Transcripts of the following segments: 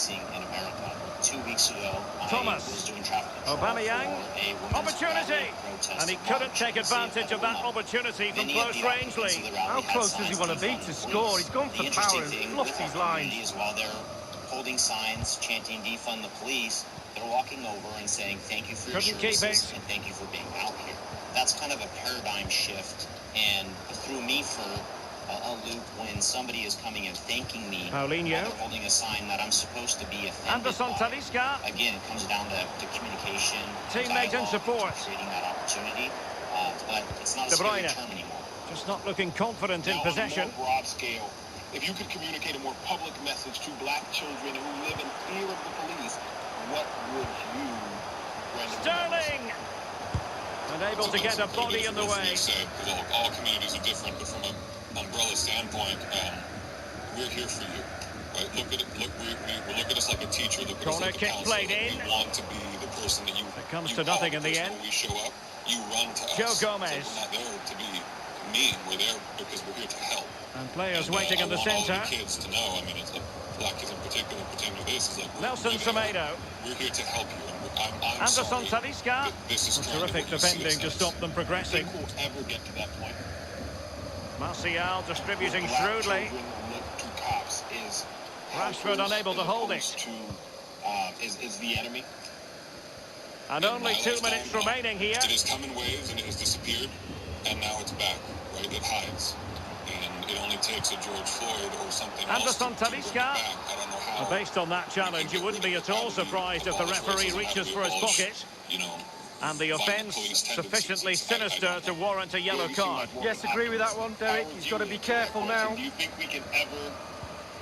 policing in America. 2 weeks ago, Thomas. I was doing traffic control Aubameyang. for a women's Opportunity. protest And he couldn't march take in the city advantage of that opportunity from Many of close the range, occupants Lee. of the rally How had close does he signs want to be defund to the score? police. He's gone for The power interesting and thing fluffed with our his lines. community is while they're holding signs chanting defund the police, they're walking over and saying thank you for your services and thank you for being out here. That's kind of a paradigm shift, and threw me for a loop when somebody is coming and thanking me while they're holding a sign that I'm supposed to be offended by. Again, it comes down to communication, teammate and support, creating that opportunity, but it's not a scary term anymore. Just not looking confident in possession. On a more broad scale, if you could communicate a more public message to black children who live in fear of the police, what would you recommend? Sterling! Unable to get a body in the way. All communities are different, but from an umbrella standpoint, we're here for you. Right? Look at us like a teacher. Look at us like a counselor. We want to be the person that you. It comes to nothing in the end. When we show up, you run to us. Joe Gomez. So we're not there to be mean. We're there because we're here to help. And players waiting in the centre. I want all the kids to know. I mean, it's like black kids in particular pertaining to this. Is like Nelson Semedo. We're here to help you. I'm Anderson sorry. Talisca. Terrific defending to stop them progressing. I think we'll ever get to that point. Martial distributing shrewdly. Rashford unable to hold it. Is the enemy. And only 2 minutes remaining here. It has come in waves and it has disappeared, and now it's back, right? It hides. And it only takes a George Floyd or something else to bring it back. I don't know how. Based on that challenge, you wouldn't be at all surprised if the referee reaches for his pocket. And the offence sufficiently sinister to warrant a yellow card. Yes, agree with that one, Derek. He's got to be careful now. Do you think we can ever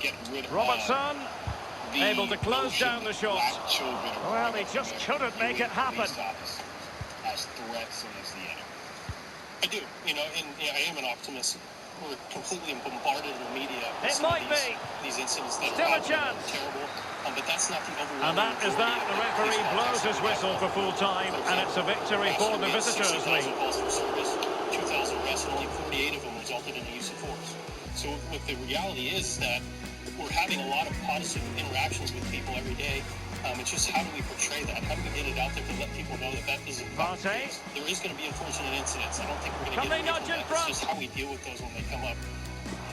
get rid of Robertson able to close down the shot. Well, he just couldn't make it happen. As threats and as the enemy. I do, and I am an optimist. We're completely bombarded in the media. It might be. These incidents that still a chance. Terrible, but that's not the overall. And that is that. The referee blows his whistle for full time, and it's a victory for the visitors, Lee. 2,000 arrests, and only 48 of them resulted in the use of force. So, look, the reality is that we're having a lot of positive interactions with people every day. It's just how do we portray that? How do we get it out there to let people know that that isn't the case? There is going to be unfortunate incidents. I don't think we're going to get away from that. It's just how we deal with those when they come up.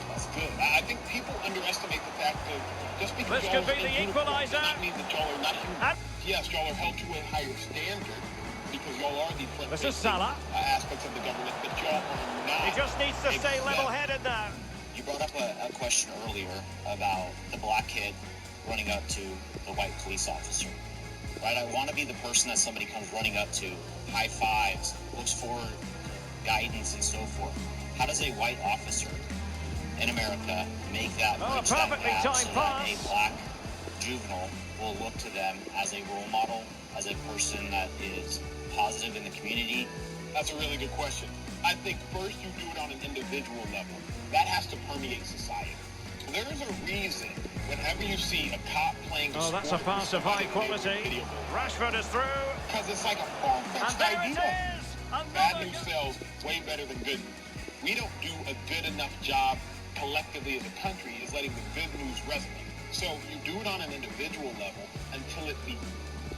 That's good. I think people underestimate the fact that just because this could be the equaliser. That means that y'all are not human. Yes, y'all are held to a higher standard because y'all are the this is Salah. Aspects of the government, but y'all are not. He just needs to stay level-headed now. You brought up a question earlier about the black kid running up to the white police officer, right? I want to be the person that somebody comes running up to, high fives, looks for guidance and so forth. How does a white officer in America make that bridge that gap so that a black juvenile will look to them as a role model, as a person that is positive in the community? That's a really good question. I think first you do it on an individual level. That has to permeate society. There is a reason whenever you see a cop playing a that's a pass of high quality. Rashford is through. Because it's like a far-fetched idea. Bad news sells way better than good news. We don't do a good enough job collectively as a country is letting the good news resonate. So you do it on an individual level until it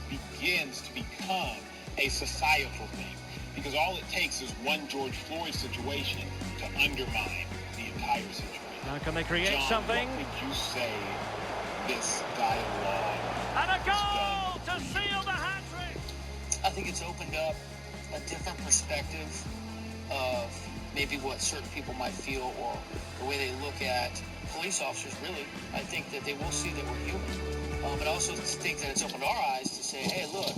begins to become a societal thing. Because all it takes is one George Floyd situation to undermine the entire situation. Now can they create something? What would you say this dialogue and a goal to seal the hat-trick? I think it's opened up a different perspective of maybe what certain people might feel or the way they look at police officers, really. I think that they will see that we're human. But I also think that it's opened our eyes to say, hey, look,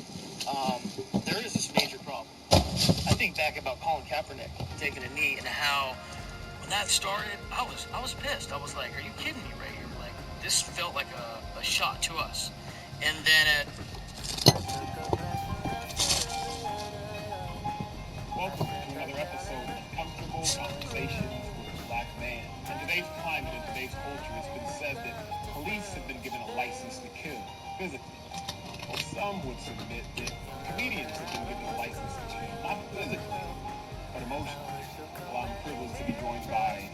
there is this major problem. I think back about Colin Kaepernick taking a knee and how when that started, I was pissed. I was like, are you kidding me right here? Like, this felt like a shot to us. And then welcome to another episode of Comfortable Conversations with a Black Man. In today's climate, in today's culture, it's been said that police have been given a license to kill, physically. Well, some would submit that comedians have been given a license to kill, not physically, but emotionally. Well, I'm privileged to be joined by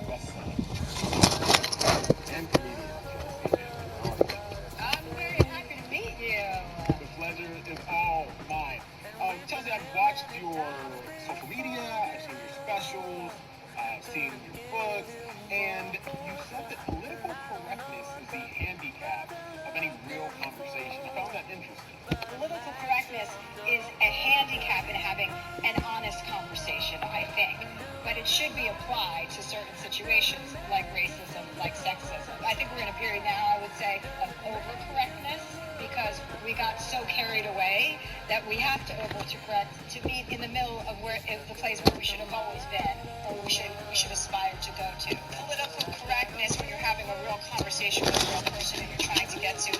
West Side and comedian. should be applied to certain situations like racism, like sexism. I think we're in a period now, I would say, of overcorrectness, because we got so carried away that we have to overcorrect to be in the middle of the place where we should have always been, or we should aspire to go to. Political correctness, when you're having a real conversation with a real person and you're trying to get to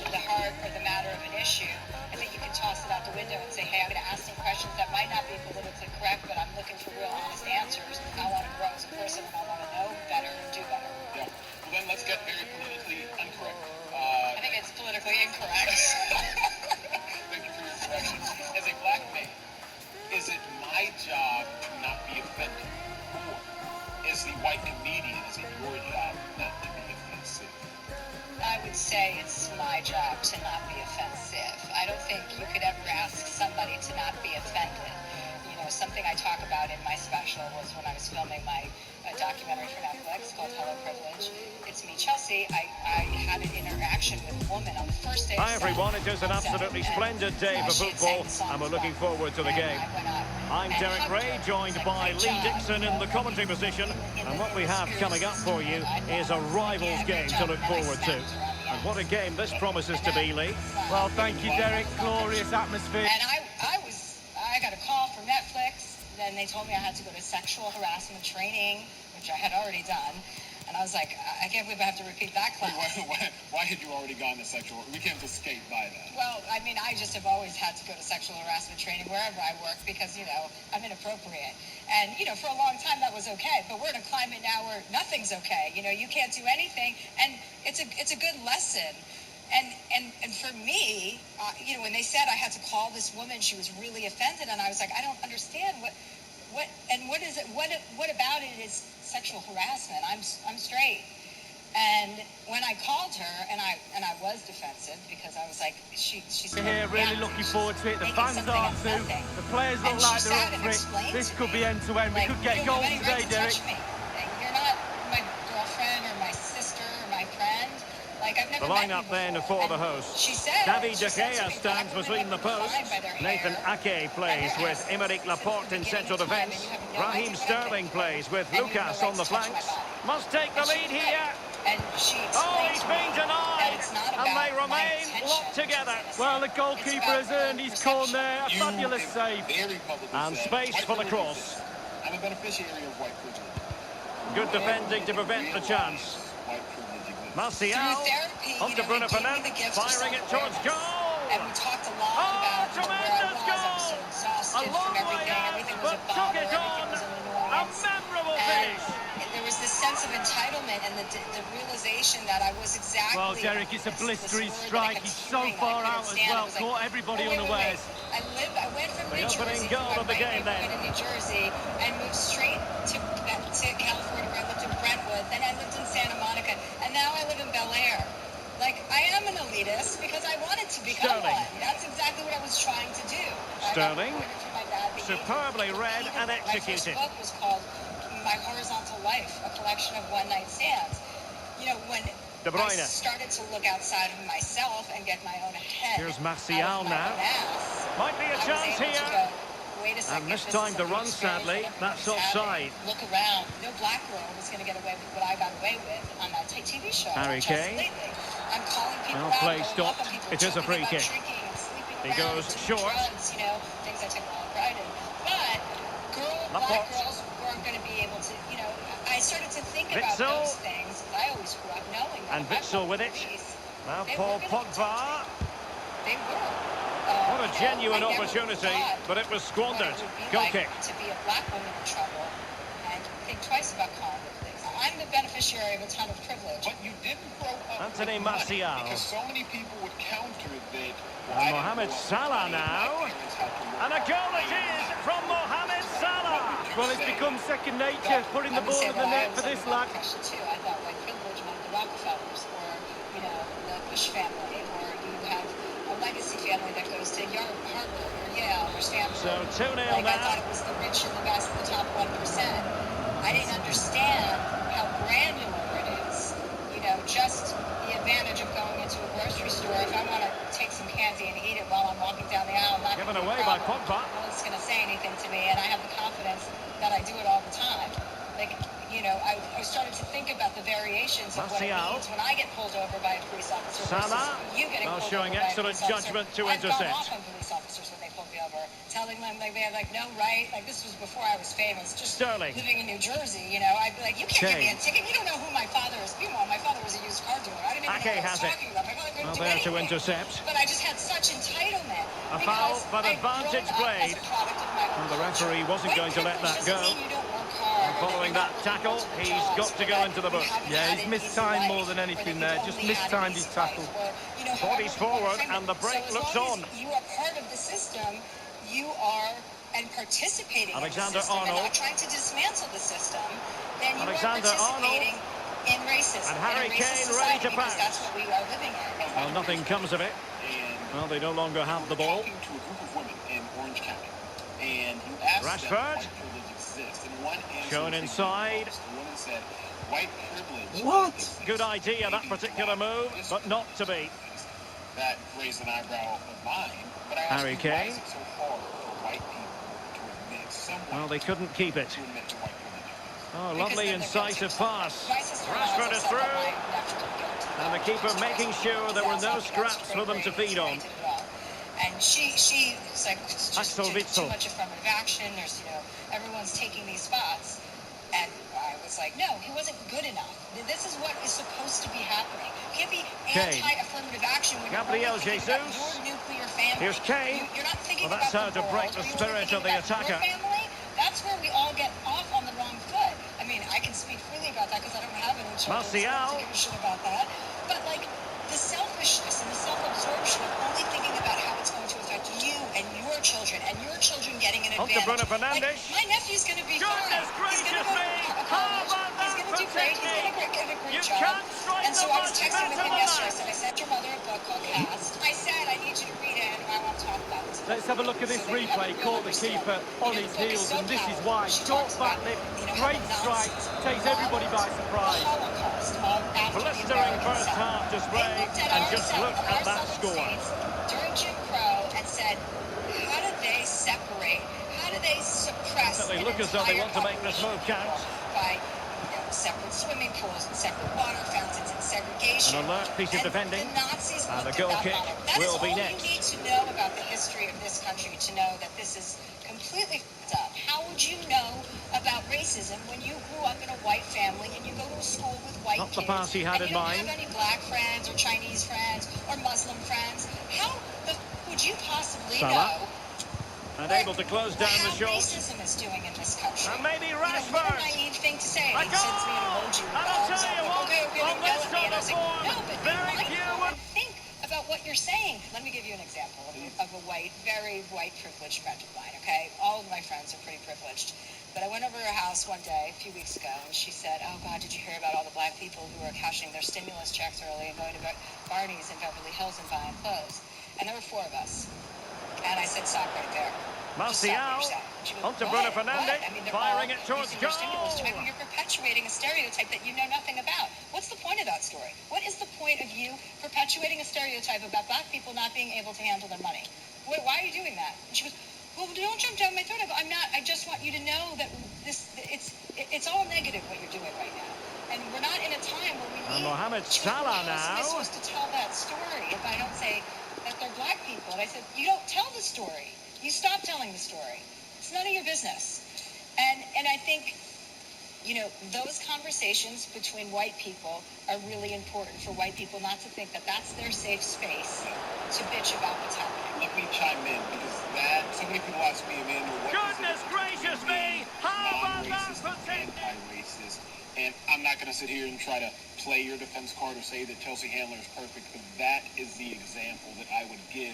the heart or the matter of an issue, I think you can toss it out the window and say, hey, I'm going to ask some questions that might not be politically correct, but I'm looking for real honest answers. I want to grow as a person and I want to know better and do better. Yeah. Well, then let's get very politically incorrect. I think it's politically incorrect. Thank you for your correction. As a black man, is it my job to not be offended? Or as the white comedian, is it your job not to be offensive? I would say it's my job to not be offensive. I don't think you could ever ask somebody to not be offended. You know, something I talk about in my special was when I was filming my documentary for Netflix called Hello Privilege. It's me, Chelsea. I had an interaction with a woman on the first day of Hi everyone, it is an absolutely splendid day for football and we're looking forward to the game. I'm Derek Ray, joined by Lee Dixon in the commentary position, and what we have coming up for you is a rivals game to look forward to. And what a game this promises to be, Lee. Well, thank you, Derek. Glorious atmosphere. And I got a call from Netflix. Then they told me I had to go to sexual harassment training, which I had already done. And I was like, I can't believe I have to repeat that class. Why had you already gone to sexual? We can't just skate by that. Well, I mean, I just have always had to go to sexual harassment training wherever I work because, you know, I'm inappropriate. And, you know, for a long time that was okay. But we're in a climate now where nothing's okay. You know, you can't do anything. And it's a good lesson. And for me, you know, when they said I had to call this woman, she was really offended. And I was like, I don't understand what is it? What about it is sexual harassment? I'm straight. And when I called her, and I was defensive because I was like, she's here, really looking forward to it. The fans are too. The players look like they're up for it. This could be end to end. We could get goals today, Derek. You're not my girlfriend or my sister or my friend. Like, I've never The lineup then for the hosts. David De Gea stands between the posts. Nathan Ake plays with Aymeric Laporte in central defence. Raheem Sterling plays with Lucas on the flanks. Must take the lead here. Oh, he's been denied. And they remain locked together. Well, the goalkeeper has earned his corner. A fabulous save. And space for the cross. I'm a beneficiary of white privilege. Good defending to prevent the chance. Martial, on to Bruno Fernandes, firing it towards goal! And we talked a lot about tremendous where I was. I was so exhausted from everything. Everything was a bother, everything was an annoyance. A memorable finish! There was this sense of entitlement and the realization that I was exactly... Well, Derek, it's a blistering strike. He's so far out as well. Caught everybody unawares. I went from New Jersey, New Jersey, and moved straight to California, where I lived in Brentwood. Then I lived in Santa Monica, and now I live in Bel Air. Like, I am an elitist because I wanted to become one. That's exactly what I was trying to do. Sterling, superbly read and executed. My first book was called My Horizontal Life, a collection of one-night stands. You know, when I started to look outside of myself and get my own head. Here's Martial now. Might be a chance here. And this time the run, sadly, that's offside. Look around. No black girl was going to get away with what I got away with on that TV show. Harry Kane. I'm calling people well, play stopped. It is a free kick. He goes short. Drugs, you know, things I took a lot of pride in. But black girls weren't going to be able to, you know, I started to think about those things. I always grew up knowing that. And Witsel with it. Now Paul Pogba. They were. What a genuine opportunity, but it was squandered. Goal kick. To be a black woman in trouble and think twice about calling it things. I'm the beneficiary of a ton of privilege. But you didn't grow up Anthony Martial. Because so many people would counter that. And Mohamed Salah now. And a goal it is from Mohamed Salah. Well, it's become second nature, putting the ball in the net for this lad. I thought white privilege meant the Rockefellers or, you know, the Bush family, or you have a legacy family that goes to Harvard or Yale or Stanford. So 2-0 now. I thought it was the rich and the best, the top 1%. I didn't understand how granular it is. You know, just the advantage of going into a grocery store. If I want to take some candy and eat it while I'm walking down the aisle, given away by Pogba. No one's going to say anything to me, and I have the confidence that I do it all the time. I started to think about the variations of what it means when I get pulled over by a police officer versus you getting pulled showing over by a excellent police officer. judgment to I've intercept. gone off on police officers when they pulled me over, telling them they had no right. This was before I was famous. Just Sterling. living in New Jersey, I'd be like, you can't give me a ticket. You don't know who my father is. Meanwhile, my father was a used car dealer. I didn't even know what I was talking about. My father couldn't do anything. To intercept. But I just had such entitlement. A foul, but advantage played. And the referee wasn't going to let that go. Following that tackle, he's got to go into the book. Yeah, he's missed time more than anything there. Just mistimed his tackle. Bodies forward, and the break looks on. You are part of the system. You are and participating Alexander in the system Arnold. and not trying to dismantle the system. Then you Alexander are participating in racism. And Harry Kane ready to pass. That's what we are living in. Well, nothing comes of it. Well, they no longer have the ball. Talking to a group of women in Orange County, and you asked Rashford. them why privilege exists, and one answer Shown inside. The woman said, "White privilege." What? Good idea, that particular move, but not to be. That raised an eyebrow of mine, but I asked Harry you, Kane. why is it so hard for white people to admit someone Well, they couldn't keep it. to admit to white privilege? Oh, lovely incisive pass. Rashford is through. And the keeper making sure there were no scraps for them to feed on. And she's like, it's just Axel too Witsel. much affirmative action. There's, everyone's taking these spots. And I was like, no, he wasn't good enough. This is what is supposed to be happening. You can't be anti-affirmative action when Gabriel you're Jesus. about your nuclear family. Here's Kane. You're not thinking Well, that's about how to break the world. spirit of the attacker. Your family, that's where we all get off on the wrong foot. I mean, I can speak freely about that because I don't have any children. So I don't give a shit about that. But the selfishness and the self-absorption of only thinking about how it's going to affect you and your children getting an advantage. Bruno Fernandes. My nephew's going to be fine. He's going to go to college. He's going to do great. He's going to get a great job. And so I was texting with him yesterday. I sent your mother a book called Cast. I said, I need you to read it and I want to talk about it. Let's have a look at this replay. Caught the keeper on his heels, and this is why. Short back lip, great strike, takes everybody by surprise. Blistering first half display, and just look at that score. During Jim Crow and said, how do they separate? How do they suppress? They look as though they want to make this move count. By separate swimming pools and separate water fountains and segregation. An alert piece of defending. The Nazis And the goal kick will be next. That is all you need to know about the history of this country to know that this is completely f***ed up. How would you know about racism when you grew up in a white family and you go to a school with white kids? Not the pass he had in mind. You don't have any black friends or Chinese friends or Muslim friends. How the f*** would you possibly know? And able to close down the shot. Racism is doing in this country. And maybe Rashford. What a naive thing to say. He sends me an emoji with And I'll tell you what, on this sort of form, very few would think about what you're saying. Let me give you an example of a very white privileged friend of mine, okay? All of my friends are pretty privileged. But I went over to her house one day, a few weeks ago, and she said, oh, God, did you hear about all the black people who are cashing their stimulus checks early and going to Barney's in Beverly Hills and buying clothes? And there were 4 of us. And I said, stop right there. Martial, onto Bruno Fernandes, firing it towards goal. You're perpetuating a stereotype that you know nothing about. What's the point of that story? What is the point of you perpetuating a stereotype about black people not being able to handle their money? Why are you doing that? And she goes, well, don't jump down my throat. I go, I'm not. I just want you to know that it's all negative what you're doing right now. And we're not in a time where we need... Mohamed Salah now. How am I supposed to tell that story if I don't say that they're black people? And I said, you don't tell the story. You stop telling the story. It's none of your business. And I think, those conversations between white people are really important for white people not to think that that's their safe space to bitch about what's happening. Let me chime in because so many people ask me, Emmanuel, what goodness gracious me! How about that for anti-racist? And I'm not going to sit here and try to play your defense card or say that Chelsea Handler is perfect, but that is the example that I would give.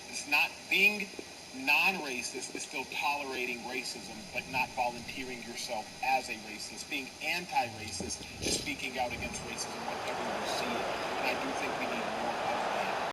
It's not being non-racist is still tolerating racism, but not volunteering yourself as a racist. Being anti-racist is speaking out against racism whenever you see it. And I do think we need more